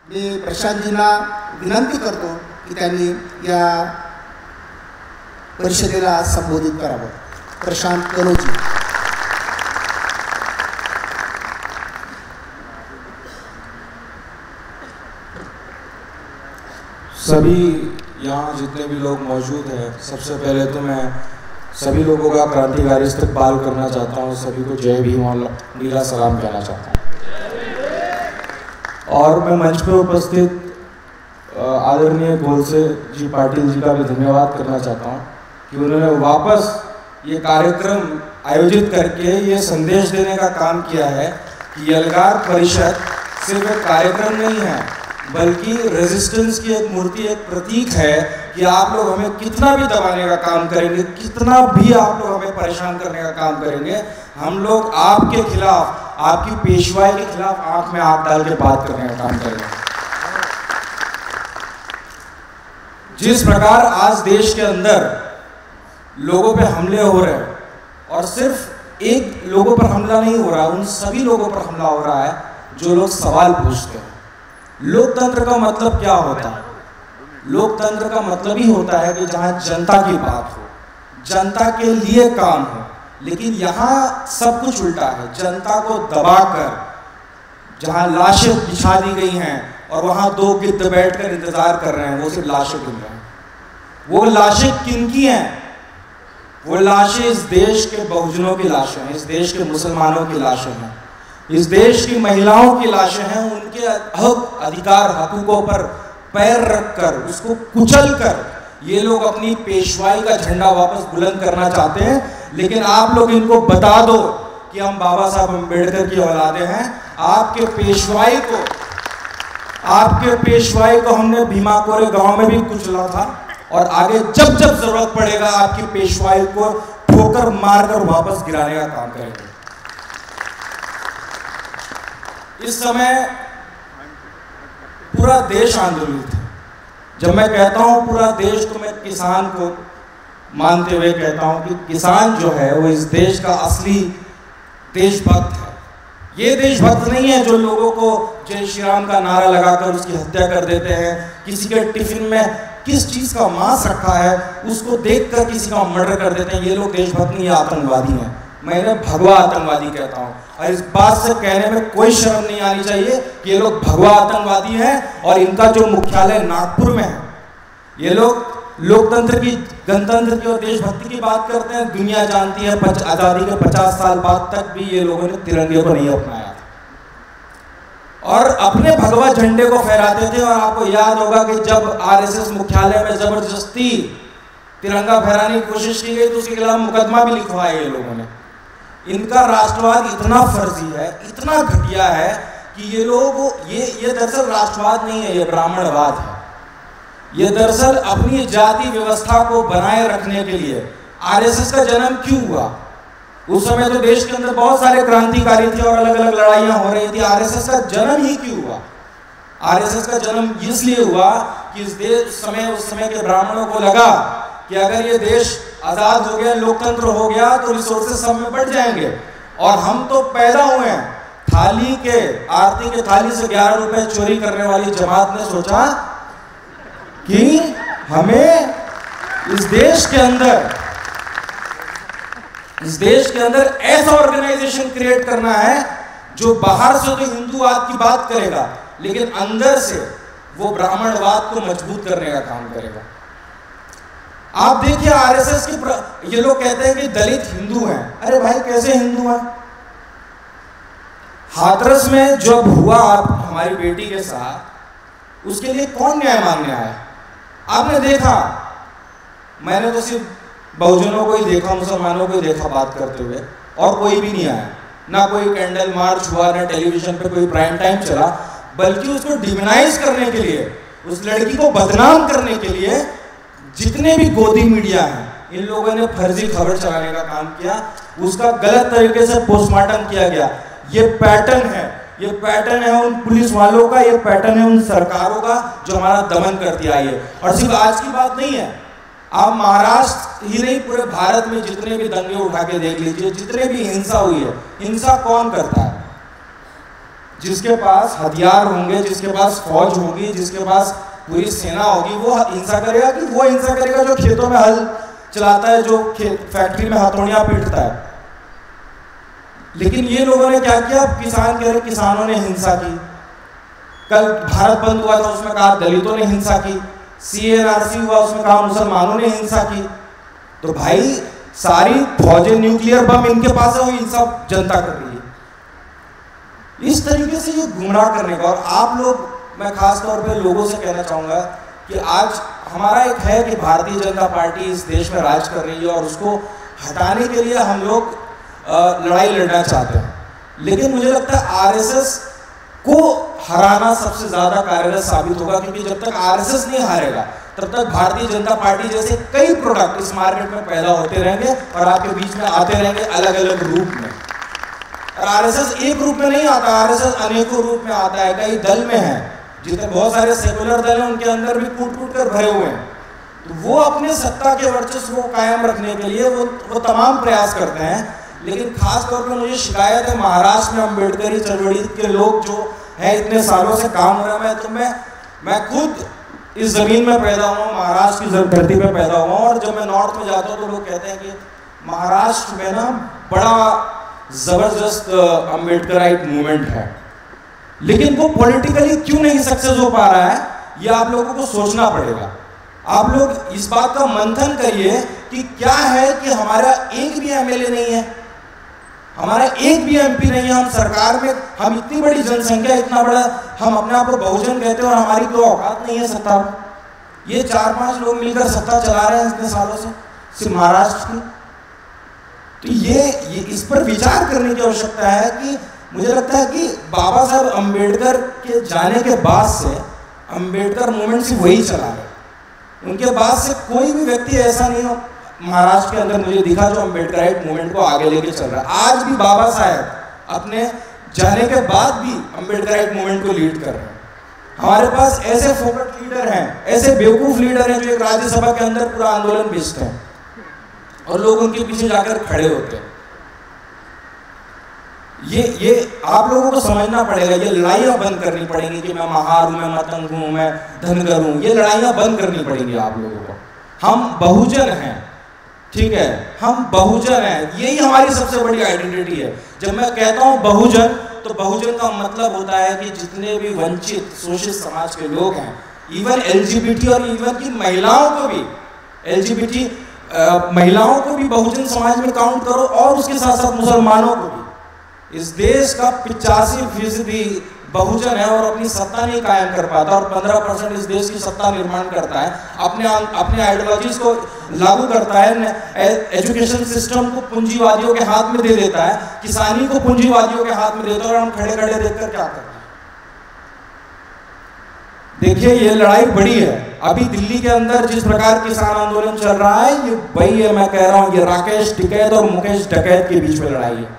मी प्रशांतजींना विनंती करतो की त्यांनी या परिषदेला संबोधित करावं. प्रशांत कनोजी. सभी यहाँ जितने भी लोग मौजूद हैं, सबसे पहले तो मैं सभी लोगों का क्रांतिकारी इस्तकबाल करना चाहता हूँ. सभी को जय भीम और नीला सलाम कहना चाहता हूँ. और मैं मंच पर उपस्थित आदरणीय गोलसे जी पाटिल जी का भी धन्यवाद करना चाहता हूँ कि उन्होंने वापस ये कार्यक्रम आयोजित करके ये संदेश देने का काम किया है कि यलगार परिषद सिर्फ एक कार्यक्रम नहीं है, बल्कि रेजिस्टेंस की एक मूर्ति, एक प्रतीक है कि आप लोग हमें कितना भी दबाने का काम करेंगे, कितना भी आप लोग हमें परेशान करने का काम करेंगे, हम लोग आपके खिलाफ, आपकी पेशवाई के खिलाफ आंख में आंख डाल के बात करने का काम करेंगे. जिस प्रकार आज देश के अंदर लोगों पे हमले हो रहे हैं, और सिर्फ एक लोगों पर हमला नहीं हो रहा, उन सभी लोगों पर हमला हो रहा है जो लोग सवाल पूछते हैं. लोकतंत्र का मतलब क्या होता है? लोकतंत्र का मतलब ही होता है कि जहां जनता की बात हो, जनता के लिए काम हो. लेकिन यहाँ सब कुछ उल्टा है. जनता को दबाकर जहां लाशें बिछा दी गई हैं और वहां दो गिद्ध बैठकर इंतजार कर रहे हैं, वो सिर्फ लाशें गिन रहे हैं. वो लाशें किनकी हैं? वो लाशें इस देश के बहुजनों की लाशें हैं, इस देश के मुसलमानों की लाशें हैं, इस देश की महिलाओं की लाशें हैं. उनके हक, अधिकार, हकूकों पर पैर रखकर, उसको कुचलकर ये लोग अपनी पेशवाई का झंडा वापस बुलंद करना चाहते हैं. लेकिन आप लोग इनको बता दो कि हम बाबा साहब अम्बेडकर की औलादे हैं. आपके पेशवाई को हमने भीमा कोरे गांव में भी कुचला था, और आगे जब जब जरूरत पड़ेगा आपकी पेशवाई को ठोकर मारकर वापस गिराने का काम करेंगे. इस समय पूरा देश आंदोलित है. जब मैं कहता हूं पूरा देश, तो मैं किसान को मानते हुए कहता हूं कि किसान जो है वो इस देश का असली देशभक्त है. ये देशभक्त नहीं है जो लोगों को जय श्री राम का नारा लगाकर उसकी हत्या कर देते हैं, किसी के टिफिन में किस चीज का मांस रखा है उसको देखकर किसी का मर्डर कर देते हैं. ये लोग देशभक्त नहीं, आतंकवादी हैं. मैं इन्हें भगवा आतंकवादी कहता हूं. और इस बात से कहने में कोई शर्म नहीं आनी चाहिए कि ये लोग भगवा आतंकवादी हैं, और इनका जो मुख्यालय नागपुर में है. ये लोग लोकतंत्र की, गणतंत्र की और देशभक्ति की बात करते हैं. दुनिया जानती है आज़ादी के 50 साल बाद तक भी ये लोगों ने तिरंगे को नहीं अपनाया और अपने भगवा झंडे को फहराते थे. और आपको याद होगा कि जब आरएसएस मुख्यालय में जबरदस्ती तिरंगा फहराने की कोशिश की गई तो उसके खिलाफ मुकदमा भी लिखवाया ये लोगों ने. इनका राष्ट्रवाद इतना फर्जी है, इतना घटिया है कि ये लोग ये दरअसल राष्ट्रवाद नहीं है, ये ब्राह्मणवाद है. ये दरअसल अपनी जाति व्यवस्था को बनाए रखने के लिए. आरएसएस का जन्म क्यों हुआ? उस समय तो देश के अंदर बहुत सारे क्रांतिकारी थे और अलग अलग लड़ाइयां हो रही थी. आरएसएस का जन्म ही क्यों हुआ? आरएसएस का जन्म इसलिए हुआ कि उस समय के ब्राह्मणों को लगा कि अगर ये देश आजाद हो गया, लोकतंत्र हो गया, तो रिसोर्सेज सब में बढ़ जाएंगे. और हम तो पैदा हुए हैं आरती के थाली से 11 रुपए चोरी करने वाली जमात ने सोचा कि हमें इस देश के अंदर ऐसा ऑर्गेनाइजेशन क्रिएट करना है जो बाहर से तो हिंदूवाद की बात करेगा, लेकिन अंदर से वो ब्राह्मणवाद को मजबूत करने का काम करेगा. आप देखिए आरएसएस के ये लोग कहते हैं कि दलित हिंदू हैं. अरे भाई कैसे हिंदू हैं? हाथरस में जब हुआ हमारी बेटी के साथ, उसके लिए कौन न्याय मांगने आया? आपने देखा? मैंने तो सिर्फ बहुजनों को ही देखा, मुसलमानों को ही देखा बात करते हुए, और कोई भी नहीं आया. ना कोई कैंडल मार्च हुआ, ना टेलीविजन पे कोई प्राइम टाइम चला, बल्कि उसको डिमोनाइज करने के लिए, उस लड़की को बदनाम करने के लिए जितने भी गोदी मीडिया हैं, इन लोगों ने फर्जी खबर चलाने का काम किया. उसका गलत तरीके से पोस्टमार्टम किया गया. ये पैटर्न है उन पुलिस वालों का, ये पैटर्न है उन सरकारों का जो हमारा दमन करती आई है. और सिर्फ आज की बात नहीं है, आप महाराष्ट्र ही नहीं पूरे भारत में जितने भी दंगे उठा के देख लीजिए, जितने भी हिंसा हुई है, हिंसा कौन करता है? जिसके पास हथियार होंगे, जिसके पास फौज होगी, जिसके पास पूरी सेना होगी, वो हिंसा करेगा कि वो हिंसा करेगा जो खेतों में हल चलाता है, जो फैक्ट्री में हथौड़ियां पीटता है। लेकिन ये लोगों ने क्या किया, किसान कह रहे किसानों ने हिंसा की। कल भारत बंद हुआ था, उसमें कहा दलितों ने हिंसा की। CNRC हुआ, उसमें कहा मुसलमानों ने हिंसा की। तो भाई सारी फौजें, न्यूक्लियर बम इनके पास है, वो हिंसा जनता कर रही है। इस तरीके से ये गुमराह करने का। और आप लोग, मैं खास तौर पे लोगों से कहना चाहूँगा कि आज हमारा एक है कि भारतीय जनता पार्टी इस देश में राज कर रही है और उसको हटाने के लिए हम लोग लड़ाई लड़ना चाहते हैं। लेकिन मुझे लगता है RSS को हराना सबसे ज़्यादा कार्यरत साबित होगा, क्योंकि जब तक RSS नहीं हारेगा तब तक भारतीय जनता पार्टी जैसे कई प्रोडक्ट इस मार्केट में पैदा होते रहेंगे और आपके बीच में आते रहेंगे अलग अलग रूप में। और RSS एक रूप में नहीं आता, RSS अनेकों रूप में आता है, कई दल में है। जितने बहुत सारे सेकुलर दल हैं उनके अंदर भी कूट कूट कर भरे हुए हैं। तो वो अपने सत्ता के वर्चस्व को कायम रखने के लिए वो तमाम प्रयास करते हैं। लेकिन खास तौर पर मुझे शिकायत है महाराष्ट्र में अम्बेडकरी चळवळी के लोग जो है इतने सालों से काम हो रहा है। तो मैं खुद इस ज़मीन में पैदा हुआ, महाराष्ट्र की धरती पे पैदा हुआ, और जब मैं नॉर्थ में जाता हूँ तो लोग कहते हैं कि महाराष्ट्र में ना बड़ा ज़बरदस्त अम्बेडकराइट मूवमेंट है। लेकिन वो पॉलिटिकली क्यों नहीं सक्सेस हो पा रहा है, ये आप लोगों को सोचना पड़ेगा। आप लोग इस बात का मंथन करिए कि क्या है कि हमारा एक भी MLA नहीं है, हमारा एक भी MP नहीं है। हम सरकार में, हम इतनी बड़ी जनसंख्या, इतना बड़ा, हम अपने आप को बहुजन कहते हैं और हमारी कोई औकात नहीं है सत्ता में। ये 4-5 लोग मिलकर सत्ता चला रहे हैं इतने सालों से, सिर्फ महाराष्ट्र की। तो ये इस पर विचार करने की आवश्यकता है कि मुझे लगता है कि बाबा साहब अम्बेडकर के जाने के बाद से अम्बेडकर मूवमेंट से वही चला है। उनके बाद से कोई भी व्यक्ति ऐसा नहीं हो महाराष्ट्र के अंदर मुझे दिखा जो अम्बेडकराइट मूवमेंट को आगे लेके चल रहा है। आज भी बाबा साहब अपने जाने के बाद भी अम्बेडकराइट मूवमेंट को लीड कर रहे हैं। हमारे पास ऐसे फोकट लीडर हैं, ऐसे बेवकूफ लीडर हैं जो एक राज्यसभा के अंदर पूरा आंदोलन बेचते हैं और लोग उनके पीछे जाकर खड़े होते हैं। ये आप लोगों को समझना पड़ेगा। ये लड़ाइयाँ बंद करनी पड़ेंगी कि मैं महार हूँ, मैं मतंग हूँ, मैं धनगर हूँ। ये लड़ाइयाँ बंद करनी पड़ेंगी आप लोगों को। हम बहुजन हैं, ठीक है, हम बहुजन हैं, यही हमारी सबसे बड़ी आइडेंटिटी है। जब मैं कहता हूँ बहुजन, तो बहुजन का मतलब होता है कि जितने भी वंचित शोषित समाज के लोग हैं, इवन LGBT और इवन की महिलाओं को भी, LGBT महिलाओं को भी बहुजन समाज में काउंट करो, और उसके साथ साथ मुसलमानों को भी। इस देश का 85% बहुजन है और अपनी सत्ता नहीं कायम कर पाता, और 15% इस देश की सत्ता निर्माण करता है, अपने आइडियोलॉजीज को लागू करता है, एजुकेशन सिस्टम को पूंजीवादियों के हाथ में दे देता है, किसानी को पूंजीवादियों के हाथ में देता है, और हम खड़े खड़े देखकर क्या करते हैं। देखिए ये लड़ाई बड़ी है। अभी दिल्ली के अंदर जिस प्रकार किसान आंदोलन चल रहा है, ये वही है, मैं कह रहा हूँ, ये राकेश टिकैत और मुकेश डकैत के बीच में लड़ाई है।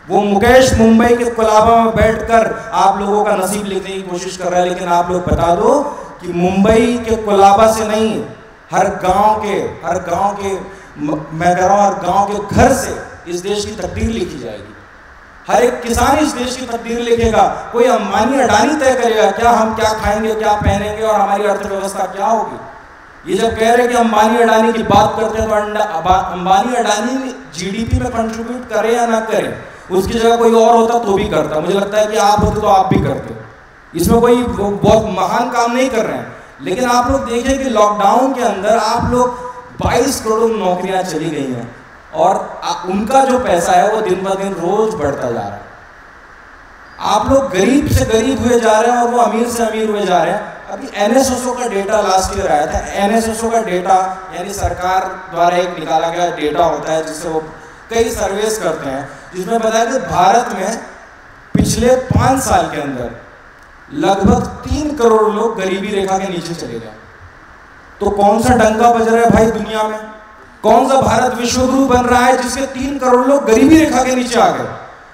वो मुकेश मुंबई के कोलाबा में बैठकर आप लोगों का नसीब लिखने की कोशिश कर रहा है, लेकिन आप लोग बता दो कि मुंबई के कोलाबा से नहीं, हर गांव के मैं कह रहा हूँ, हर गांव के घर से इस देश की तकदीर लिखी जाएगी। हर एक किसान इस देश की तकदीर लिखेगा। कोई अंबानी अडानी तय करेगा क्या हम क्या खाएंगे, क्या पहनेंगे और हमारी अर्थव्यवस्था क्या होगी। ये जब कह रहे हैं कि अंबानी अडानी की बात करते हैं, तो अंबानी अडानी GDP में कंट्रीब्यूट करे या ना करे, उसकी जगह कोई और होता तो भी करता। मुझे लगता है कि आप होते तो आप भी करते। इसमें कोई बहुत महान काम नहीं कर रहे हैं। लेकिन आप लोग देखें कि लॉकडाउन के अंदर आप लोग 22 करोड़ नौकरियां चली गई हैं, और उनका जो पैसा है वो दिन ब दिन रोज बढ़ता जा रहा है। आप लोग गरीब से गरीब हुए जा रहे हैं और वो अमीर से अमीर हुए जा रहे हैं। अभी NSSO का डेटा लास्ट ईयर आया था। NSSO का डेटा यानी सरकार द्वारा एक निकाला गया डेटा होता है, जिससे वो कई सर्वेस करते हैं, जिसमें बताया कि भारत में पिछले 5 साल के अंदर लगभग 3 करोड़ लोग गरीबी रेखा के नीचे चले गए। तो कौन सा डंका बज रहा है भाई दुनिया में? कौन सा भारत विश्वगुरु बन रहा है जिसके 3 करोड़ लोग गरीबी रेखा के नीचे आ गए?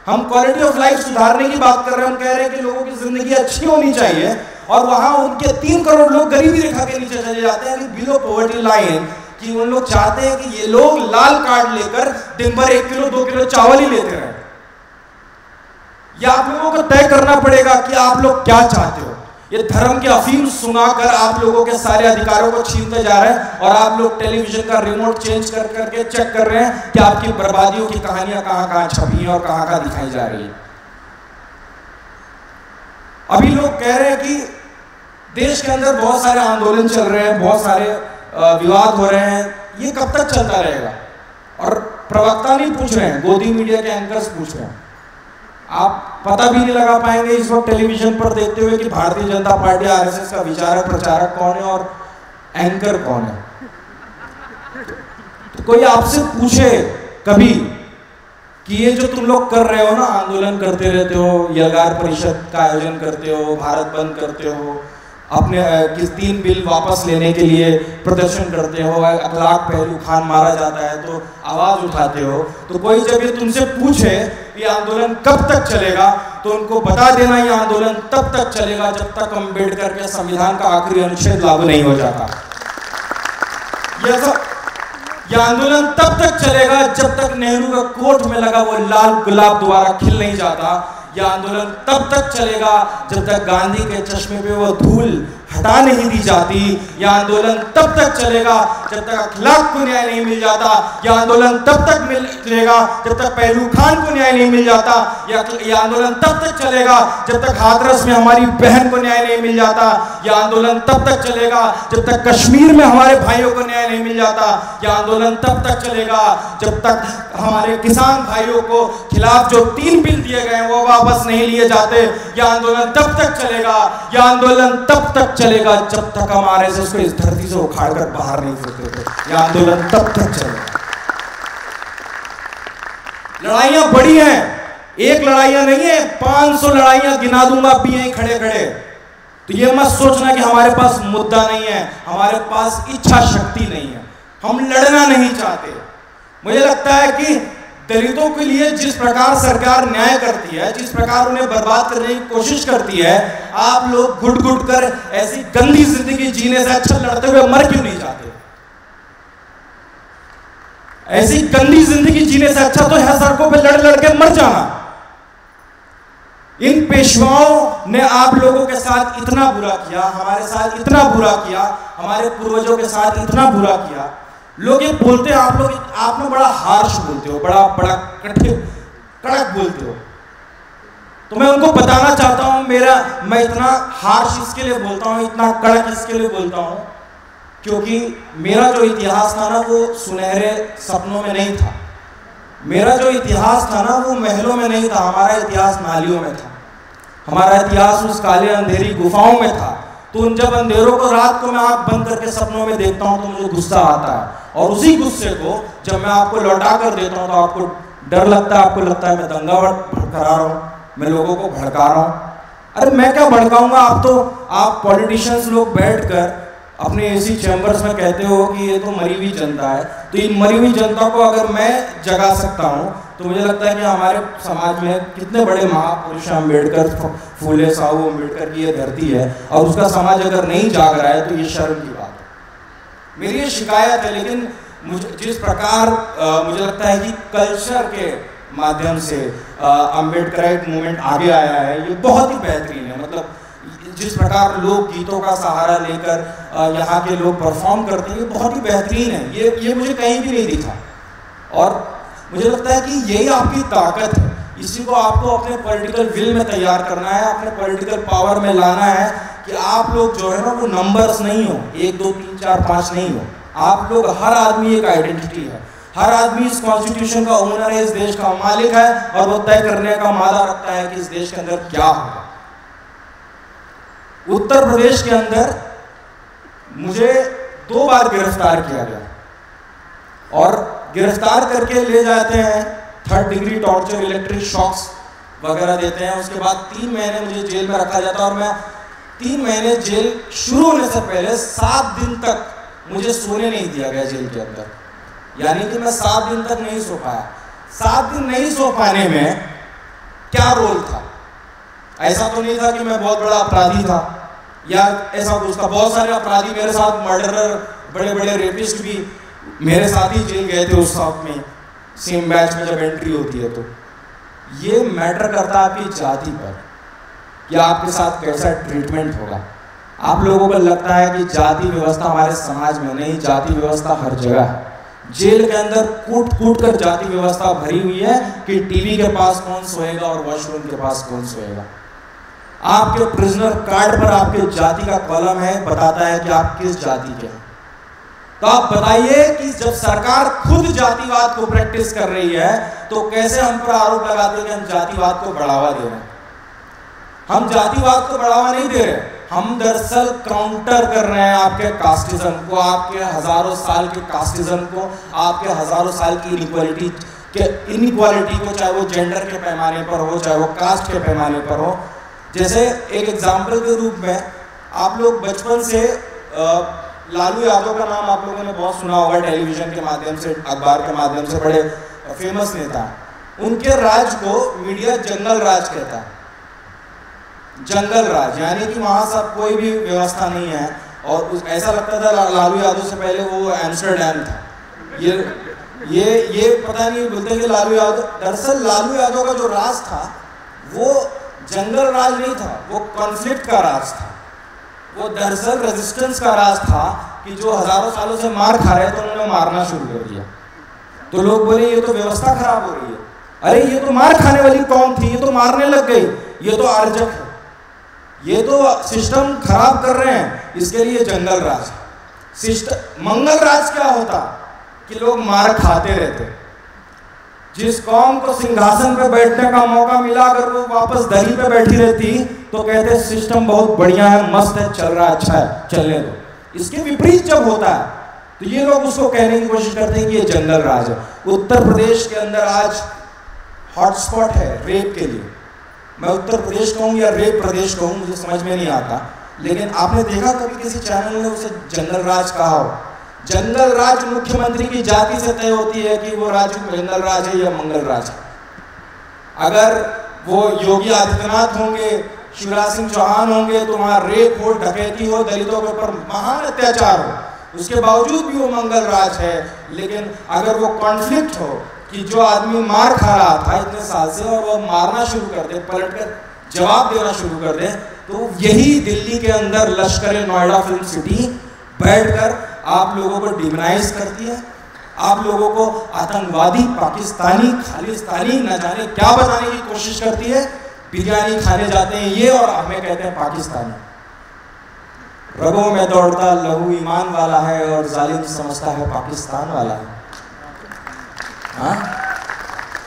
हम क्वालिटी ऑफ लाइफ सुधारने की बात कर रहे हैं, हम कह रहे हैं कि लोगों की जिंदगी अच्छी होनी चाहिए, और वहां उनके 3 करोड़ लोग गरीबी रेखा के नीचे चले जाते हैं, बिलो पॉवर्टी लाइन। कि उन लोग चाहते हैं कि ये लोग लाल कार्ड लेकर दिन भर 1 किलो 2 किलो चावल ही लेते रहे। ये आप लोगों को तय करना पड़ेगा कि आप लोग क्या चाहते हो। ये धर्म की अफीम सुनाकर आप लोगों के सारे अधिकारों को छीनते जा रहे हैं और आप लोग टेलीविजन का रिमोट चेंज कर करके चेक कर रहे हैं कि आपकी बर्बादियों की कहानियां कहां कहां छपी हैं और कहां कहां दिखाई जा रही है। अभी लोग कह रहे हैं कि देश के अंदर बहुत सारे आंदोलन चल रहे हैं, बहुत सारे विवाद हो रहे हैं, ये कब तक चलता रहेगा? और प्रवक्ता नहीं पूछ रहे हैं, गोदी मीडिया के एंकर्स पूछ रहे हैं। आप पता भी नहीं लगा पाएंगे इस वक्त टेलीविजन पर देखते हुए कि भारतीय जनता पार्टी आरएसएस का विचारक प्रचारक कौन है और एंकर कौन है। तो कोई आपसे पूछे कभी कि ये जो तुम लोग कर रहे हो ना, आंदोलन करते रहते हो, यलगार परिषद का आयोजन करते हो, भारत बंद करते हो, अपने किस 3 बिल वापस लेने के लिए प्रदर्शन करते हो, अखलाक पहलू खान मारा जाता है तो आवाज उठाते हो, तो कोई जब ये तुमसे पूछे ये आंदोलन कब तक चलेगा तो उनको बता देना ये आंदोलन तब तक चलेगा जब तक अम्बेडकर के संविधान का आखिरी अनुच्छेद लागू नहीं हो जाता। यह आंदोलन तब तक चलेगा जब तक नेहरू का कोट में लगा वो लाल गुलाब दोबारा खिल नहीं जाता। यह आंदोलन तब तक चलेगा जब तक गांधी के चश्मे पे वो धूल हटा नहीं दी जाती। यह आंदोलन तब तक चलेगा जब तक अखलाक को न्याय नहीं मिल जाता। यह आंदोलन तब तक चलेगा जब तक पहलू खान को न्याय नहीं मिल जाता। यह आंदोलन तब तक चलेगा जब तक हाथरस में हमारी बहन को न्याय नहीं मिल जाता। यह आंदोलन तब तक चलेगा जब तक कश्मीर में हमारे भाइयों को न्याय नहीं मिल जाता। यह आंदोलन तब तक चलेगा जब तक हमारे किसान भाइयों को खिलाफ जो 3 बिल दिए गए वो वापस नहीं लिए जाते। यह आंदोलन तब तक चलेगा, यह आंदोलन तब तक चलेगा जब तक हम आरएसएस को इस धरती से उखाड़कर बाहर नहीं फेंकते थे। यह आंदोलन तब तक चलेगा। लड़ाइयां बड़ी हैं, एक लड़ाइयां नहीं है, 500 लड़ाइयां गिना दूंगा भी यहीं खड़े खड़े। तो ये मत सोचना कि हमारे पास मुद्दा नहीं है, हमारे पास इच्छा शक्ति नहीं है, हम लड़ना नहीं चाहते। मुझे लगता है कि दलितों के लिए जिस प्रकार सरकार न्याय करती है, जिस प्रकार उन्हें बर्बाद करने की कोशिश करती है, आप लोग घुट घुट कर ऐसी गंदी जिंदगी जीने से अच्छा लड़ते हुए मर क्यों नहीं जाते? ऐसी गंदी जिंदगी जीने से अच्छा तो है सड़कों पे लड़ लड़ के मर जाना। इन पेशवाओं ने आप लोगों के साथ इतना बुरा किया, हमारे साथ इतना बुरा किया, हमारे पूर्वजों के साथ इतना बुरा किया। लोग ये बोलते हैं, आप लोग बड़ा हार्श बोलते हो, बड़ा कड़क बोलते हो। तो मैं उनको बताना चाहता हूं, मैं इतना हार्श इसके लिए बोलता हूं, इतना कड़क इसके लिए बोलता हूं क्योंकि मेरा जो इतिहास था ना वो सुनहरे सपनों में नहीं था। मेरा जो इतिहास था ना वो महलों में नहीं था, हमारा इतिहास नालियों में था। हमारा इतिहास उस काले अंधेरी गुफाओं में था। तो उन जब अंधेरों को रात को मैं आंख बंद करके सपनों में देखता हूं तो मुझे गुस्सा आता है, और उसी गुस्से को जब मैं आपको लौटा कर देता हूं तो आपको डर लगता है, आपको लगता है मैं दंगा भड़का रहा हूं, मैं लोगों को भड़का रहा हूं। अरे मैं क्या भड़काऊंगा? आप पॉलिटिशियंस लोग बैठकर अपने एसी चैम्बर्स में कहते हो कि ये तो मरी हुई जनता है। तो इन मरी हुई जनता को अगर मैं जगा सकता हूँ तो मुझे लगता है कि हमारे समाज में कितने बड़े महापुरुष अम्बेडकर, फूले साहू अम्बेडकर की ये धरती है, और उसका समाज अगर नहीं जाग रहा है तो ये शर्म की बात है। मेरी ये शिकायत है। लेकिन जिस प्रकार मुझे लगता है कि कल्चर के माध्यम से अम्बेडकराइट मूवमेंट आगे आया है, ये बहुत ही बेहतरीन है। मतलब जिस प्रकार लोग गीतों का सहारा लेकर यहाँ के लोग परफॉर्म करते हैं, ये बहुत ही बेहतरीन है। ये मुझे कहीं भी नहीं दिखा, और मुझे लगता है कि यही आपकी ताकत है। इसी को आपको अपने पॉलिटिकल विल में तैयार करना है, अपने पॉलिटिकल पावर में लाना है कि आप लोग जो है ना वो नंबर्स नहीं हो, 1 2 3 4 5 नहीं हो। आप लोग, हर आदमी एक आइडेंटिटी है, हर आदमी इस कॉन्स्टिट्यूशन का ओनर है, इस देश का मालिक है, और वो तय करने का मादा रखता है कि इस देश के अंदर क्या होगा। उत्तर प्रदेश के अंदर मुझे 2 बार गिरफ्तार किया गया, और गिरफ्तार करके ले जाते हैं, 3rd degree torture, electric shocks वगैरह देते हैं। उसके बाद 3 महीने मुझे जेल में रखा जाता है, और मैं 3 महीने जेल शुरू होने से पहले 7 दिन तक मुझे सोने नहीं दिया गया जेल के अंदर। यानी कि मैं 7 दिन तक नहीं सो पाया। 7 दिन नहीं सो पाने में क्या रोल था? ऐसा तो नहीं था कि मैं बहुत बड़ा अपराधी था या ऐसा कुछ था। बहुत सारे अपराधी मेरे साथ, मर्डरर, बड़े बड़े रेपिस्ट भी मेरे साथ ही जेल गए थे उस साथ में, सेम बैच में जब एंट्री होती है तो। ये मैटर करता है आपकी जाति पर, या आपके साथ कैसा ट्रीटमेंट होगा। आप लोगों को लगता है कि जाति व्यवस्था हमारे समाज में नहीं, जाति व्यवस्था हर जगह है। जेल के अंदर कूट कूट कर जाति व्यवस्था भरी हुई है कि टीवी के पास कौन सोएगा और वॉशरूम के पास कौन सोएगा। आपके प्रिजनर कार्ड पर आपके जाति का कॉलम है, बताता है कि आप किस जाति के हैं। तो आप बताइए कि जब सरकार खुद जातिवाद को प्रैक्टिस कर रही है तो कैसे हम पर आरोप लगाते हैं कि हम जातिवाद को बढ़ावा दे रहे हैं। हम जातिवाद को बढ़ावा नहीं दे रहे, हम दरअसल काउंटर कर रहे हैं आपके कास्टिज्म को, आपके हजारों साल के कास्टिज्म को, आपके हजारों साल की इनइक्वालिटी को, चाहे वो जेंडर के पैमाने पर हो, चाहे वो कास्ट के पैमाने पर हो। जैसे एक एग्जाम्पल के रूप में आप लोग बचपन से लालू यादव का नाम आप लोगों ने बहुत सुना होगा, टेलीविजन के माध्यम से, अखबार के माध्यम से, बड़े फेमस नेता। उनके राज को मीडिया जंगल राज कहता है। जंगल राज यानी कि वहां सब कोई भी व्यवस्था नहीं है, और ऐसा लगता था लालू यादव से पहले वो एम्स्टर्डम था। ये पता नहीं, बोलते कि लालू यादव, दरअसल लालू यादव का जो राज था वो जंगल राज नहीं था, वो कॉन्फ्लिक्ट का राज था। वो दरअसल रेजिस्टेंस का राज था कि जो हजारों सालों से मार खा रहे थे उन्होंने मारना शुरू कर दिया। तो लोग बोले ये तो व्यवस्था खराब हो रही है, अरे ये तो मार खाने वाली कौन थी, ये तो मारने लग गई, ये तो अर्जक है, ये तो सिस्टम खराब कर रहे हैं, इसके लिए जंगल राज। सिस्टम मंगल राज क्या होता कि लोग मार खाते रहते। जिस कौम को सिंहासन पे बैठने का मौका मिला अगर वो वापस दही पे बैठी रहती तो कहते सिस्टम बहुत बढ़िया है, मस्त है, चल रहा है, अच्छा है, चलने दो। इसके विपरीत जब होता है तो ये लोग उसको कहने की कोशिश करते हैं कि ये जंगल राज है। उत्तर प्रदेश के अंदर आज हॉटस्पॉट है रेप के लिए। मैं उत्तर प्रदेश कहूँ या रेप प्रदेश कहूँ मुझे समझ में नहीं आता, लेकिन आपने देखा कभी किसी चैनल ने उसे जंगल राज कहा हो? जंगल राज मुख्यमंत्री की जाति से तय होती है कि वो राज्य जंगल राज है या मंगल राज है। अगर वो योगी आदित्यनाथ होंगे, शिवराज सिंह चौहान होंगे तो वहां रेप हो, डकैती हो, दलितों के ऊपर महान अत्याचार हो, उसके बावजूद भी वो मंगल राज है। लेकिन अगर वो कॉन्फ्लिक्ट हो कि जो आदमी मार खा रहा था इतने साल से और वो मारना शुरू कर दे, पलट कर जवाब देना शुरू कर दे, तो यही दिल्ली के अंदर लश्कर नोएडा फिल्म सिटी बैठकर आप लोगों को डिमोनाइज करती है, आप लोगों को आतंकवादी, पाकिस्तानी, खालिस्तानी न जाने क्या बताने की कोशिश करती है। बिरयानी खाने जाते हैं ये और हमें कहते हैं पाकिस्तानी। रगों में दौड़ता लहू ईमान वाला है और जालिम समझता है पाकिस्तान वाला है। हाँ?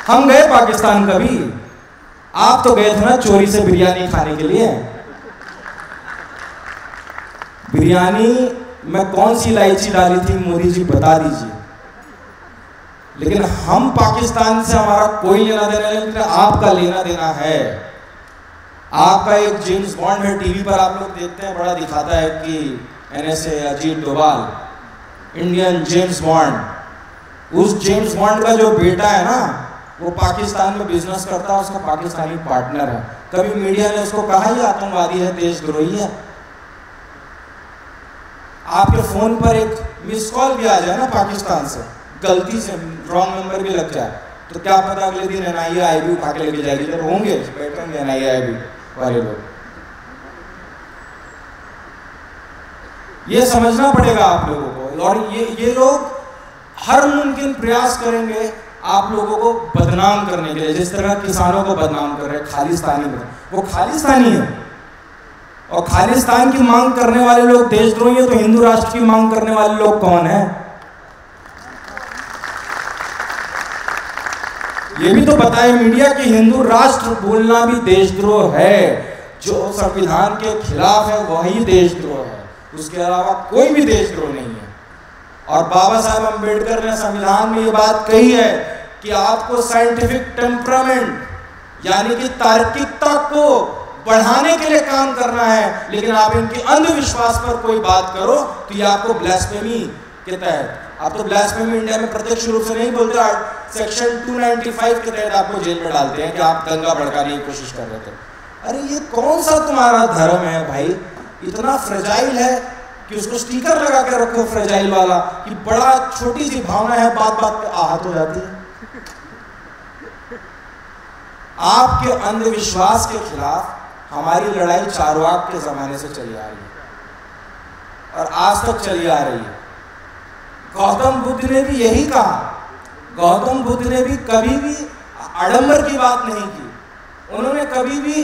हम गए पाकिस्तान कभी? आप तो गए थे ना चोरी से बिरयानी खाने के लिए। बिरयानी में कौन सी इलायची डाली थी मोदी जी बता दीजिए। लेकिन हम पाकिस्तान से हमारा कोई लेना देना नहीं, लेकिन आपका लेना देना है। आपका एक जेम्स बॉन्ड है, टीवी पर आप लोग देखते हैं, बड़ा दिखाता है कि NSA Ajit Doval, Indian James bond. उस जेम्स बॉन्ड का जो बेटा है ना वो पाकिस्तान में बिजनेस करता है, उसका पाकिस्तानी पार्टनर है। कभी मीडिया ने उसको कहा ये आतंकवादी है, देशद्रोही है? आपके फोन पर एक मिस कॉल भी आ जाए ना पाकिस्तान से, गलती से रॉन्ग नंबर भी लग जाए, तो क्या पता अगले दिन NIA IB उठा के लेके जाएगी। तो होंगे बैठेंगे NIA IB वाले लोग। ये समझना पड़ेगा आप लोगों को। और ये लोग हर मुमकिन प्रयास करेंगे आप लोगों को बदनाम करने के लिए, जिस तरह किसानों को बदनाम कर रहे हैं खालिस्तानी में। वो खालिस्तानी है और खालिस्तान की मांग करने वाले लोग देशद्रोही है, तो हिंदू राष्ट्र की मांग करने वाले लोग कौन है? ये भी तो बताए मीडिया कि हिंदू राष्ट्र बोलना भी देशद्रोह है। जो संविधान के खिलाफ है वही देशद्रोह है, उसके अलावा कोई भी देशद्रोह नहीं है। और बाबा साहब अम्बेडकर ने संविधान में ये बात कही है कि आपको साइंटिफिक टेम्परामेंट यानी कि तार्किकता को बढ़ाने के लिए काम करना है, लेकिन आप इनके अंधविश्वास पर कोई बात करो तो ये आपको ब्लास्फेमी के तहत, आप तो ब्लास्फेमी इंडिया में प्रत्यक्ष रूप से नहीं बोलते, सेक्शन 295 के तहत आपको जेल में डालते हैं कि आप दंगा भड़काने की कोशिश कर रहे थे। अरे ये कौन सा तुम्हारा धर्म है भाई? इतना फ्रेजाइल है कि उसको स्टिकर लगा के रखो फ्रेजाइल वाला, कि बड़ा छोटी सी भावना है बात बात पे आहत हो जाती है। आपके अंधविश्वास के खिलाफ हमारी लड़ाई चारवाक के ज़माने से चली आ रही है और आज तक चली आ रही है। गौतम बुद्ध ने भी यही कहा। गौतम बुद्ध ने भी कभी भी आडंबर की बात नहीं की, उन्होंने कभी भी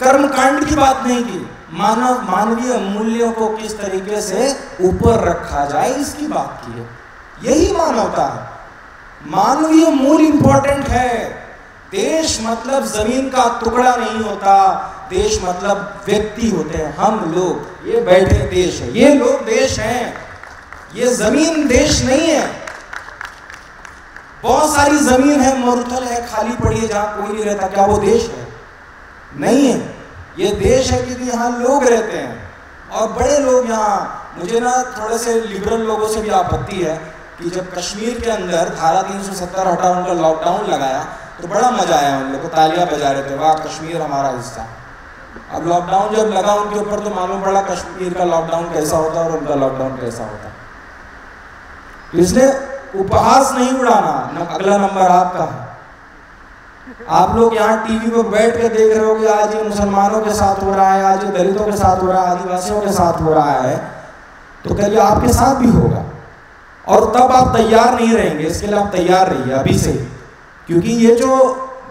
कर्मकांड की बात नहीं की। मानवीय मूल्यों को किस तरीके से ऊपर रखा जाए इसकी बात की है। यही मानवता है। मानवीय मूल इंपॉर्टेंट है। देश मतलब जमीन का टुकड़ा नहीं होता, देश मतलब व्यक्ति होते हैं। हम लोग, ये बैठे देश है, ये लोग देश हैं, ये जमीन देश नहीं है। बहुत सारी जमीन है, मरुथल है, खाली पड़ी है, जहां कोई नहीं रहता, क्या वो देश है? नहीं है। ये देश है क्योंकि यहाँ लोग रहते हैं और बड़े लोग यहाँ। मुझे ना थोड़े से लिबरल लोगों से भी आपत्ति है कि जब कश्मीर के अंदर धारा 370 हटा उनका लॉकडाउन लगाया तो बड़ा मजा आया, उन लोग को तालियां बजा रहे थे, वाह कश्मीर हमारा हिस्सा। अब लॉकडाउन जब लगा उनके ऊपर तो मालूम पड़ा कश्मीर का लॉकडाउन कैसा होता और उनका लॉकडाउन कैसा होता। इसलिए उपहास नहीं उड़ाना। अगला नंबर आपका है। आप लोग यहाँ टीवी पर बैठ के देख रहे हो कि आज ये मुसलमानों के साथ हो रहा है, आज ये दलितों के साथ हो रहा है, आदिवासियों के साथ हो रहा है, तो कल ये आपके साथ भी होगा और तब आप तैयार नहीं रहेंगे। इसके लिए आप तैयार रहिए अभी से, क्योंकि ये जो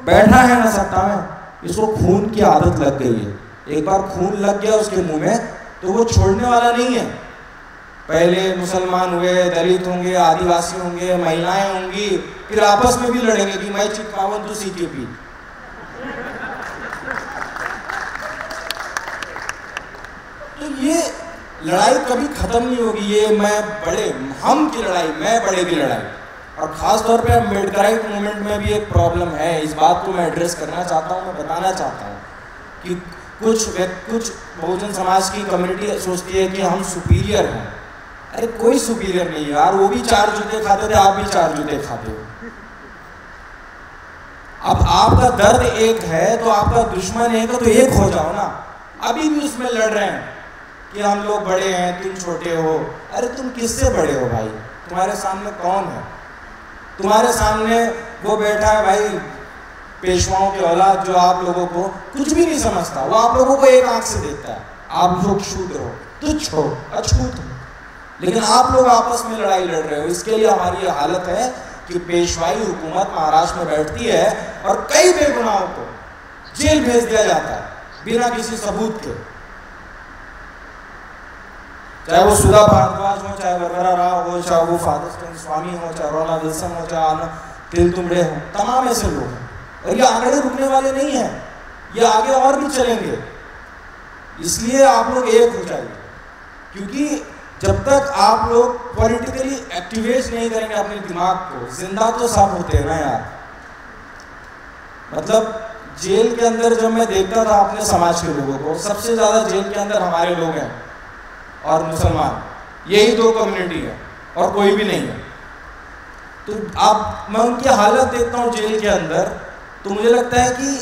बैठा है ना सत्ता में, इसको खून की आदत लग गई है। एक बार खून लग गया उसके मुंह में तो वो छोड़ने वाला नहीं है। पहले मुसलमान हुए, दलित होंगे, आदिवासी होंगे, महिलाएं होंगी, फिर आपस में भी लड़ेंगे कि मैं चिपकावन तू सीकेपी। तो ये लड़ाई कभी खत्म नहीं होगी। ये हम की लड़ाई, मैं बड़े की लड़ाई। और खास तौर पे अम्बेडकराइट मूवमेंट में भी एक प्रॉब्लम है। इस बात को मैं एड्रेस करना चाहता हूँ, मैं बताना चाहता हूँ कि कुछ बहुजन समाज की कम्युनिटी सोचती है कि हम सुपीरियर हैं। अरे कोई सुपीरियर नहीं यार, वो भी 4 जूते खाते थे, आप भी 4 जूते खाते हो। अब आपका दर्द एक है तो आपका दुश्मन एक है, तो एक हो जाओ ना। अभी भी उसमें लड़ रहे हैं कि हम लोग बड़े हैं, तुम छोटे हो। अरे तुम किससे बड़े हो भाई? तुम्हारे सामने कौन है? तुम्हारे सामने वो बैठा है भाई, पेशवाओं की औलाद, जो आप लोगों को कुछ भी नहीं समझता। वो आप लोगों को एक आंख से देखता है। आप लोग शूद्र हो, तुच्छ हो, अछूत हो, लेकिन आप लोग आपस में लड़ाई लड़ रहे हो। इसके लिए हमारी ये हालत है कि पेशवाई हुकूमत महाराष्ट्र में बैठती है और कई बेगुनाहों को जेल भेज दिया जाता है बिना किसी सबूत के। चाहे वो सुधा भारद्वाज हो, चाहे वरवरा राव हो, चाहे वो फादर स्वामी हो, चाहे रोना विल्सन हो, चाहे तिल तुमड़े हो, तमाम ऐसे लोग हैं। और ये आंकड़े रुकने वाले नहीं हैं, ये आगे और भी चलेंगे। इसलिए आप लोग एक हो जाइए, क्योंकि जब तक आप लोग पॉलिटिकली एक्टिवेट नहीं करेंगे अपने दिमाग को, जिंदा तो सब होते हैं ना यार। मतलब जेल के अंदर जब मैं देखता था अपने समाज के लोगों को, सबसे ज्यादा जेल के अंदर हमारे लोग हैं और मुसलमान, यही 2 कम्युनिटी है और कोई भी नहीं है। तो अब मैं उनकी हालत देखता हूँ जेल के अंदर, तो मुझे लगता है कि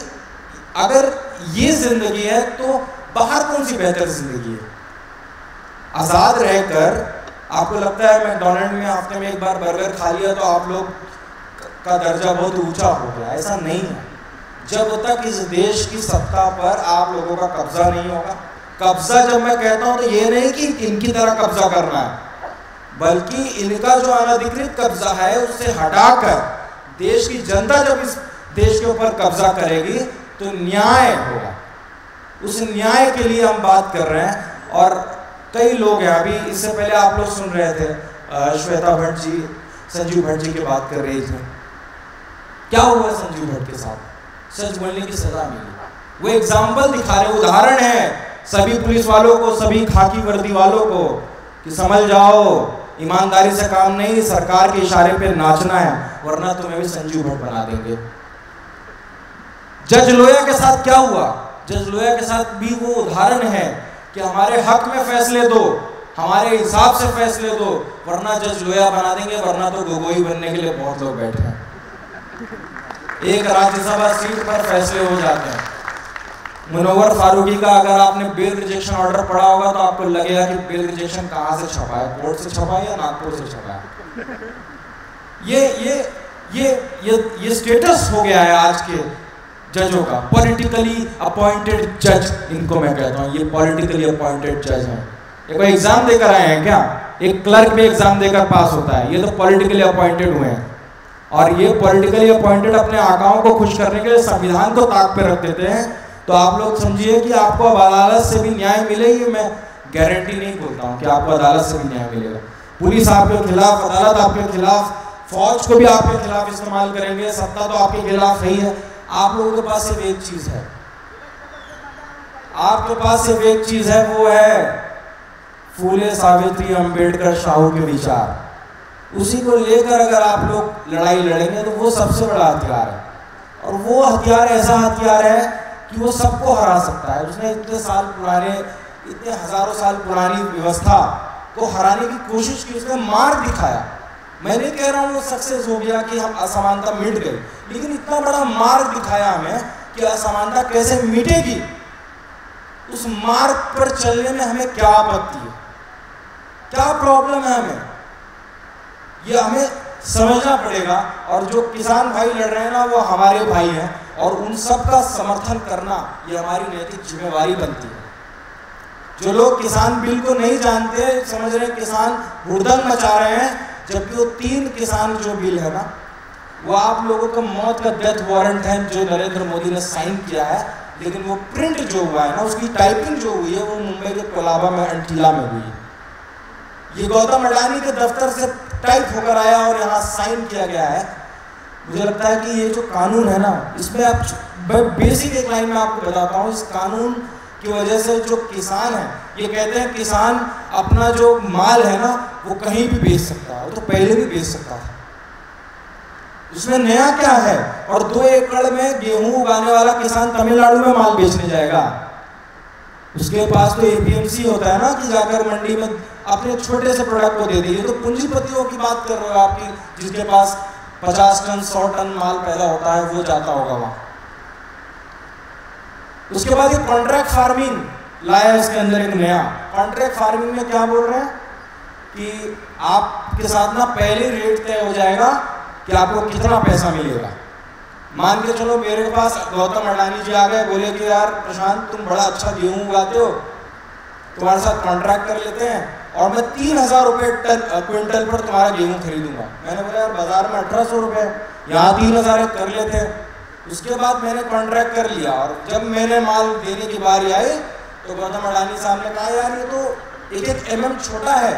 अगर ये जिंदगी है तो बाहर कौन सी बेहतर जिंदगी है? आज़ाद रहकर आपको लगता है मैकडॉनल्ड में हफ्ते में एक बार बर्गर खा लिया तो आप लोग का दर्जा बहुत ऊंचा हो गया। ऐसा नहीं है। जब तक इस देश की सत्ता पर आप लोगों का कब्जा नहीं होगा, कब्जा जब मैं कहता हूं तो ये नहीं कि इनकी तरह कब्जा करना है, बल्कि इनका जो अनधिकृत कब्जा है उससे हटाकर देश की जनता जब इस देश के ऊपर कब्जा करेगी तो न्याय होगा। उस न्याय के लिए हम बात कर रहे हैं। और कई लोग हैं, अभी इससे पहले आप लोग सुन रहे थे श्वेता भट्ट जी, संजीव भट्ट जी की बात कर रही थी। क्या हुआ संजीव भट्ट के साथ? सच बोलने की सजा मिली। वो एग्जाम्पल दिखा रहे, उदाहरण है सभी पुलिस वालों को, सभी खाकी वर्दी वालों को कि समझ जाओ, ईमानदारी से काम नहीं, सरकार के इशारे पे नाचना है, वरना तुम्हें भी संजीव भट्ट बना देंगे। जज लोया के साथ क्या हुआ? जज लोया के साथ भी वो उदाहरण है कि हमारे हक में फैसले दो, हमारे हिसाब से फैसले दो, वरना जज लोया बना देंगे, वरना तो गोगोई बनने के लिए बहुत लोग बैठे हैं। एक राज्यसभा सीट पर फैसले हो जाते हैं। मुनव्वर फारूकी का अगर आपने बेल रिजेक्शन ऑर्डर पढ़ा होगा तो आपको लगेगा कि बेल रिजेक्शन कहाँ से छपा है, कोर्ट से छपा है या नागपुर से छपा है। ये स्टेटस हो गया है आज के जजों का, पॉलिटिकली अपॉइंटेड जज इनको मैं कहता हूँ, ये पॉलिटिकली अपॉइंटेड जज हैं। ये कोई एग्जाम देकर आए हैं क्या? एक क्लर्क भी एग्जाम देकर पास होता है, ये तो पॉलिटिकली अपॉइंटेड हुए हैं। और ये पॉलिटिकली अपॉइंटेड अपने आकाओं को खुश करने के लिए संविधान को ताक पे रख देते हैं। तो आप लोग समझिए कि आपको अब अदालत से भी न्याय मिलेगी। मैं गारंटी नहीं बोलता हूँ कि आपको अदालत से भी न्याय मिलेगा। पुलिस आपके खिलाफ, अदालत आपके खिलाफ, फौज को भी आपके खिलाफ इस्तेमाल करेंगे, सत्ता तो आपके खिलाफ ही है। आप लोगों के पास सिर्फ एक चीज है, आपके पास सिर्फ एक चीज है, वो है फूले सावित्री अंबेडकर शाहू के विचार। उसी को लेकर अगर आप लोग लड़ाई लड़ेंगे तो वो सबसे बड़ा हथियार है। और वो हथियार ऐसा हथियार है कि वो सबको हरा सकता है। उसने इतने साल पुराने, इतने हजारों साल पुरानी व्यवस्था को हराने की कोशिश की, उसने मार्ग दिखाया। मैं नहीं कह रहा हूँ वो सक्सेस हो गया कि हम असमानता मिट गई, लेकिन इतना बड़ा मार्ग दिखाया हमें कि असमानता कैसे मिटेगी। उस मार्ग पर चलने में हमें क्या आपत्ति है, क्या प्रॉब्लम है हमें, ये हमें समझना पड़ेगा। और जो किसान भाई लड़ रहे हैं ना, वो हमारे भाई हैं, और उन सब का समर्थन करना ये हमारी नैतिक जिम्मेवारी बनती है। जो लोग किसान बिल को नहीं जानते, समझ रहे हैं किसान हुड़दंग मचा रहे हैं, जबकि वो 3 किसान जो बिल है ना, वो आप लोगों का मौत का डेथ वारंट है जो नरेंद्र मोदी ने साइन किया है। लेकिन वो प्रिंट जो हुआ है ना, उसकी टाइपिंग जो हुई है, वो मुंबई के कोलाबा में अंटीला में हुई है। ये गौतम अडानी के दफ्तर से टाइप होकर आया और यहाँ साइन किया गया है। मुझे लगता है कि ये जो कानून है ना, इसमें आप बेसिक एक लाइन में आपको बताता हूँ, इस कानून की वजह से जो किसान है, ये कहते हैं किसान अपना जो माल है ना, वो कहीं भी बेच सकता है। वो तो पहले भी बेच सकता था, इसमें नया क्या है। और 2 एकड़ में गेहूं उगाने वाला किसान तमिलनाडु में माल बेचने जाएगा, उसके पास तो एपीएमसी होता है ना, कि जाकर मंडी में अपने छोटे से प्रोडक्ट को दे दीजिए। तो पूंजीपतियों की बात कर रहे हो आपकी, जिसके पास 50 टन 100 टन माल पैदा होता है, वो जाता होगा वहां। उसके बाद ये कॉन्ट्रैक्ट फार्मिंग लाया है इसके अंदर एक नया। कॉन्ट्रैक्ट फार्मिंग में क्या बोल रहे हैं कि आपके साथ ना पहले रेट तय हो जाएगा कि आपको कितना पैसा मिलेगा। मान के चलो मेरे पास गौतम अडानी जी आ गए, बोले कि यार प्रशांत तुम बड़ा अच्छा गेहूं उगाते हो, तुम्हारे साथ कॉन्ट्रैक्ट कर लेते हैं और मैं 3000 रुपये क्विंटल पर तुम्हारा गेहूं खरीदूंगा। मैंने बोला यार बाजार में 1800 रुपये, यहाँ 3000 कर लेते हैं। उसके बाद मैंने कॉन्ट्रैक्ट कर लिया, और जब मैंने माल देने की बारी आई तो गौतम अडानी साहब ने कहा यार ये तो 1-1 mm छोटा है।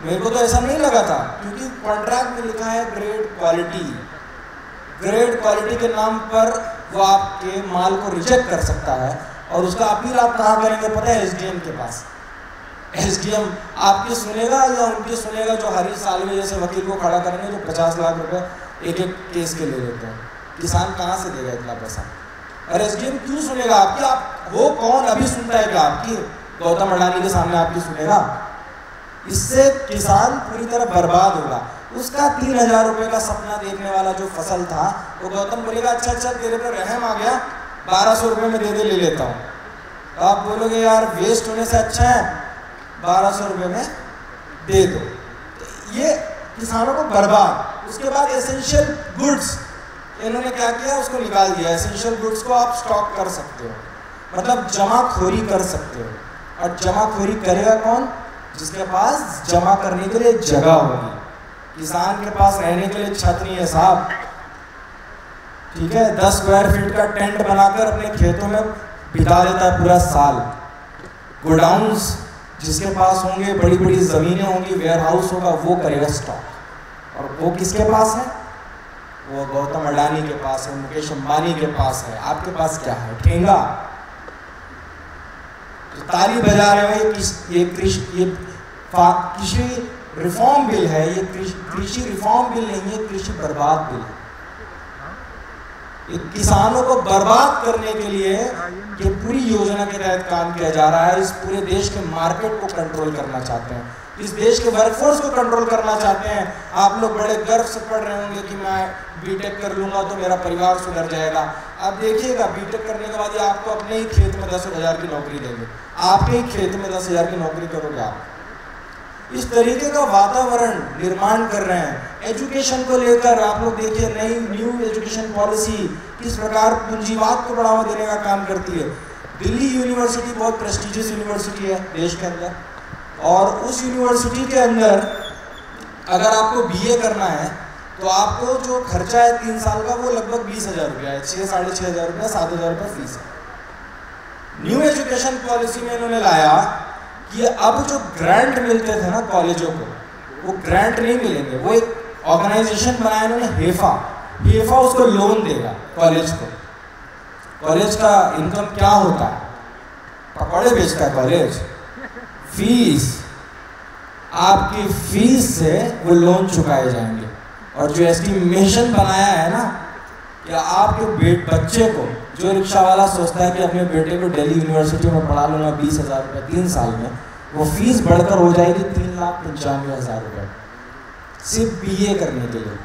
मेरे को तो ऐसा नहीं लगा था, क्योंकि कॉन्ट्रैक्ट में लिखा है ग्रेड क्वालिटी। ग्रेड क्वालिटी के नाम पर वो आपके माल को रिजेक्ट कर सकता है, और उसका अपील आप कहाँ करेंगे पता है? एसडीएम के पास। एसडीएम आपकी सुनेगा या उनकी सुनेगा? जो हरीश साल्वे जैसे वकील को खड़ा करेंगे जो 50 लाख रुपए एक केस के ले लेते हैं। किसान कहाँ से देगा इतना पैसा? और एसडीएम क्यों सुनेगा आपकी? आप हो कौन? अभी सुनता है क्या आपकी? गौतम अडानी के सामने आपकी सुनेगा? इससे किसान पूरी तरह बर्बाद होगा। उसका 3000 रुपये का सपना देखने वाला जो फसल था, वो गौतम बोलेगा अच्छा तेरे पर रहम आ गया, 1200 रुपये में दे ले लेता हूँ। तो आप बोलोगे यार वेस्ट होने से अच्छा है 1200 रुपये में दे दो। तो ये किसानों को बर्बाद। उसके बाद एसेंशियल गुड्स इन्होंने क्या किया, उसको निकाल दिया। एसेंशियल गुड्स को आप स्टॉक कर सकते हो, मतलब जमाखोरी कर सकते हो। और जमाखोरी करेगा कौन? जिसके पास जमा करने के लिए जगह होगी। किसान के पास रहने के लिए छत नहीं है साहब, ठीक है? 10 स्क्वायर फीट का टेंट बनाकर अपने खेतों में बिता देता है पूरा साल। गोडाउन्स जिसके पास होंगे, बड़ी बड़ी जमीनें होंगी, वेयर हाउस होगा, वो करेगा स्टॉक। और वो किसके पास है? वो गौतम अडानी के पास है, मुकेश अंबानी के पास है। आपके पास क्या है? ठेंगा। तो ताली बजा रहे हो ये कृषि रिफॉर्म बिल है। ये कृषि रिफॉर्म बिल नहीं है, कृषि बर्बाद बिल है। किसानों को बर्बाद करने के लिए ये पूरी योजना के तहत काम किया जा रहा है। इस पूरे देश के मार्केट को कंट्रोल करना चाहते हैं, इस देश के वर्कफोर्स को कंट्रोल करना चाहते हैं। आप लोग बड़े गर्व से पढ़ रहे होंगे कि मैं बीटेक कर लूंगा तो मेरा परिवार सुधर जाएगा। अब देखिएगा बीटेक करने के बाद ये आपको अपने ही खेत में 10,000 की नौकरी देंगे। आपके ही खेत में 10,000 की नौकरी करोगे आप। इस तरीके का वातावरण निर्माण कर रहे हैं। एजुकेशन को लेकर आप लोग देखिए, नई न्यू एजुकेशन पॉलिसी किस प्रकार पूंजीवाद को बढ़ावा देने का काम करती है। दिल्ली यूनिवर्सिटी बहुत प्रेस्टिजियस यूनिवर्सिटी है देश के अंदर, और उस यूनिवर्सिटी के अंदर अगर आपको बीए करना है तो आपको जो खर्चा है 3 साल का वो लगभग 20,000 रुपया है, 6-6,500 रुपया, 7,000 रुपया फीस है। न्यू एजुकेशन पॉलिसी में इन्होंने लाया कि अब जो ग्रांट मिलते थे ना कॉलेजों को, वो ग्रांट नहीं मिलेंगे, वो एक ऑर्गेनाइजेशन बनाया इन्होंने, हेफा उसको लोन देगा कॉलेज को। कॉलेज का इनकम क्या होता है? पकौड़े बेचता है कॉलेज। फीस, आपकी फीस से वो लोन चुकाए जाएंगे। और जो एस्टिमेशन बनाया है ना कि आपके बच्चे को, जो रिक्शा वाला सोचता है कि अपने बेटे को दिल्ली यूनिवर्सिटी में पढ़ा लूँगा 20,000 रुपये 3 साल में, वो फीस बढ़कर हो जाएगी 3,95,000 रुपये सिर्फ बीए करने के लिए।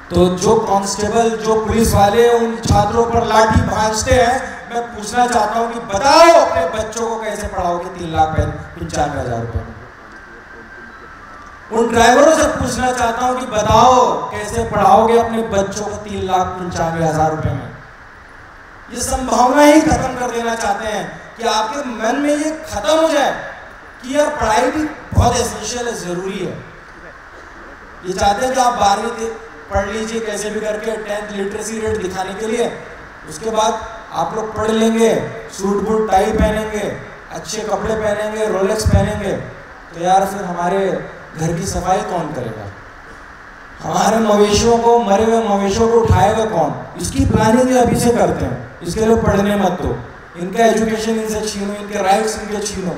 तो जो कांस्टेबल, जो पुलिस वाले उन छात्रों पर लाठी भांजते हैं, मैं पूछना चाहता हूँ कि बताओ अपने बच्चों को कैसे पढ़ाओगे 3,95,000 रुपये में। उन ड्राइवरों से पूछना चाहता हूँ कि बताओ कैसे पढ़ाओगे अपने बच्चों को 3,95,000 रुपये में। ये संभावना ही खत्म कर देना चाहते हैं कि आपके मन में ये खत्म हो जाए कि यार पढ़ाई भी बहुत एसेंशियल है, जरूरी है। ये चाहते हैं कि आप 12वीं पढ़ लीजिए कैसे भी करके, 10th लिटरेसी रेट दिखाने के लिए, उसके बाद आप लोग पढ़ लेंगे, सूट बूट टाई पहनेंगे, अच्छे कपड़े पहनेंगे, रोलेक्स पहनेंगे, तो यार फिर हमारे घर की सफाई कौन करेगा? हमारे मवेशियों को, मरे हुए मवेशियों को उठाएगा कौन? इसकी प्लानिंग अभी से करते हैं। इसके लिए पढ़ने मत दो, इनका एजुकेशन इनसे छीनो, इनके राइट्स इनके छीनो,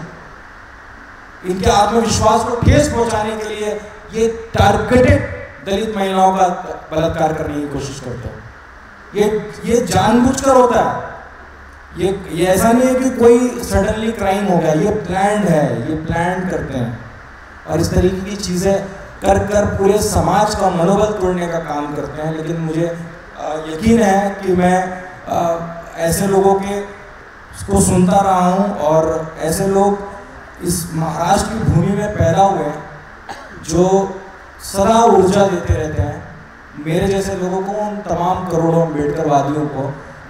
इनके आत्मविश्वास को ठेस पहुंचाने के लिए ये टारगेटेड दलित महिलाओं का बलात्कार करने की कोशिश करते हैं। ये जानबूझकर होता है। ये ऐसा नहीं है कि कोई सडनली क्राइम हो गया, ये प्लान्ड है, ये प्लान करते हैं और इस तरीके की चीज़ें कर कर पूरे समाज का मनोबल तोड़ने का काम करते हैं। लेकिन मुझे यकीन है कि मैं ऐसे लोगों के को सुनता रहा हूँ, और ऐसे लोग इस महाराष्ट्र की भूमि में पैदा हुए हैं जो सदा ऊर्जा देते रहते हैं मेरे जैसे लोगों को, उन तमाम करोड़ों अम्बेडकरवादियों को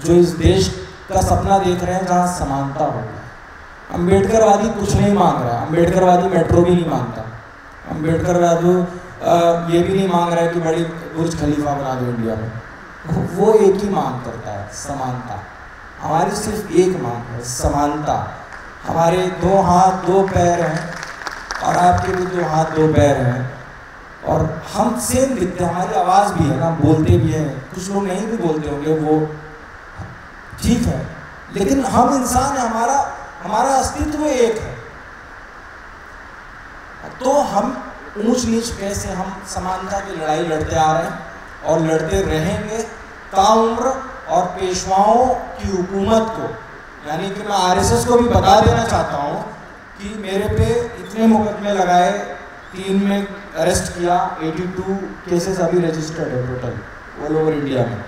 जो इस देश का सपना देख रहे हैं जहाँ समानता हो। अम्बेडकरवादी कुछ नहीं मांग रहा है, अम्बेडकरवादी मेट्रो भी नहीं मांगता, अम्बेडकरवादी ये भी नहीं मांग रहा है कि बड़ी बुर्ज खलीफा बना दो इंडिया में। वो एक ही मांग करता है, समानता। हमारी सिर्फ एक मांग है, समानता। हमारे 2 हाथ 2 पैर हैं और आपके भी 2 हाथ 2 पैर हैं, और हम सेम दिखते हैं, हमारी आवाज़ भी है ना, बोलते भी हैं, कुछ लोग नहीं भी बोलते होंगे, वो ठीक है, लेकिन हम इंसान हैं, हमारा अस्तित्व एक है। तो हम ऊंच नीच कैसे, हम समानता की लड़ाई लड़ते आ रहे हैं और लड़ते रहेंगे ताउम्र। और पेशवाओं की हुकूमत को, यानी कि मैं आरएसएस को भी बता देना चाहता हूँ कि मेरे पे इतने मुकदमे लगाए, 3 में अरेस्ट किया, 82 केसेस अभी रजिस्टर्ड है टोटल ऑल ओवर इंडिया में।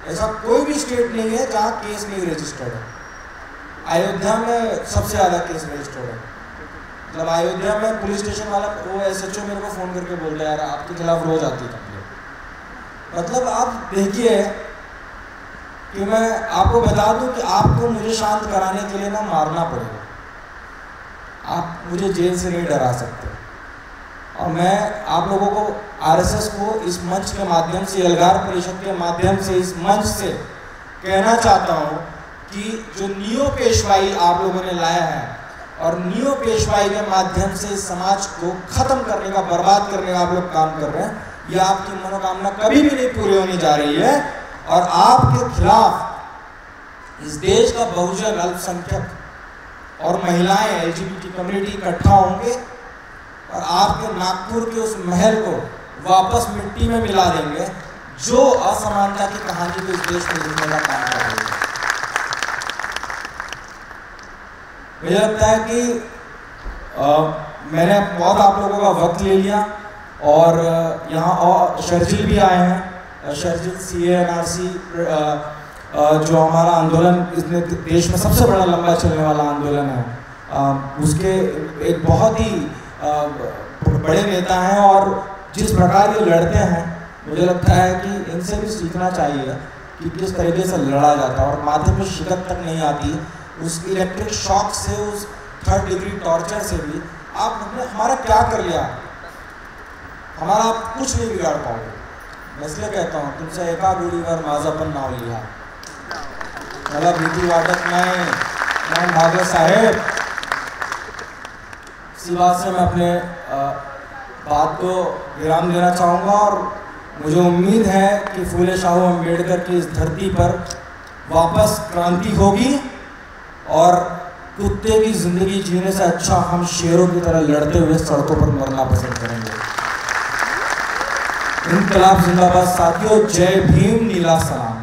ऐसा कोई भी स्टेट नहीं है जहाँ केस नहीं रजिस्टर्ड है। अयोध्या में सबसे ज़्यादा केस रजिस्टर्ड है। मतलब अयोध्या में पुलिस स्टेशन वाला, वो एसएचओ मेरे को फ़ोन करके बोलता है यार आपके खिलाफ रोज आती है कंप्लेंट। मतलब आप देखिए कि मैं आपको बता दूं कि आपको मुझे शांत कराने के लिए ना मारना पड़ेगा, आप मुझे जेल से नहीं डरा सकते। और मैं आप लोगों को, आरएसएस को इस मंच के माध्यम से, एल्गार परिषद के माध्यम से, इस मंच से कहना चाहता हूँ कि जो नियो पेशवाई आप लोगों ने लाया है और नियो पेशवाई के माध्यम से इस समाज को खत्म करने का, बर्बाद करने का आप लोग काम कर रहे हैं, यह आपकी मनोकामना कभी भी नहीं पूरी होने जा रही है। और आपके खिलाफ इस देश का बहुजन, अल्पसंख्यक और महिलाएं, एलजीबीटी कम्युनिटी इकट्ठा होंगे और आपके नागपुर के उस महल को वापस मिट्टी में मिला देंगे जो असमानता की कहानी को इस देश में लिखने का काम कर रही है। मुझे लगता है कि मैंने बहुत आप लोगों का वक्त ले लिया, और यहाँ और शर्जिल भी आए हैं। शर्जिल CA/NRC जो हमारा आंदोलन, इसमें देश में सबसे बड़ा लंबा चलने वाला आंदोलन है, उसके एक बहुत ही बड़े नेता हैं, और जिस प्रकार ये लड़ते हैं मुझे लगता है कि इनसे भी सीखना चाहिए कि किस तरीके से लड़ा जाता है, और माथे पे शिकत तक नहीं आती उस इलेक्ट्रिक शॉक से, उस 3rd डिग्री टॉर्चर से भी। आपने हमारा क्या कर लिया, हमारा आप कुछ नहीं बिगाड़ पाओगे। मैं इसलिए कहता हूँ तुमसे एका बीडीवर माझापन नाव लिया, मला भीती वाटत नाही म्हणून भागे साहेब। इसी बात से मैं अपने बात को विराम देना चाहूँगा, और मुझे उम्मीद है कि फूले शाहू अम्बेडकर की इस धरती पर वापस क्रांति होगी, और कुत्ते की ज़िंदगी जीने से अच्छा हम शेरों की तरह लड़ते हुए सड़कों पर मरना पसंद करेंगे। इनकलाब जिंदाबाद साथियों, जय भीम, नीला सलाम।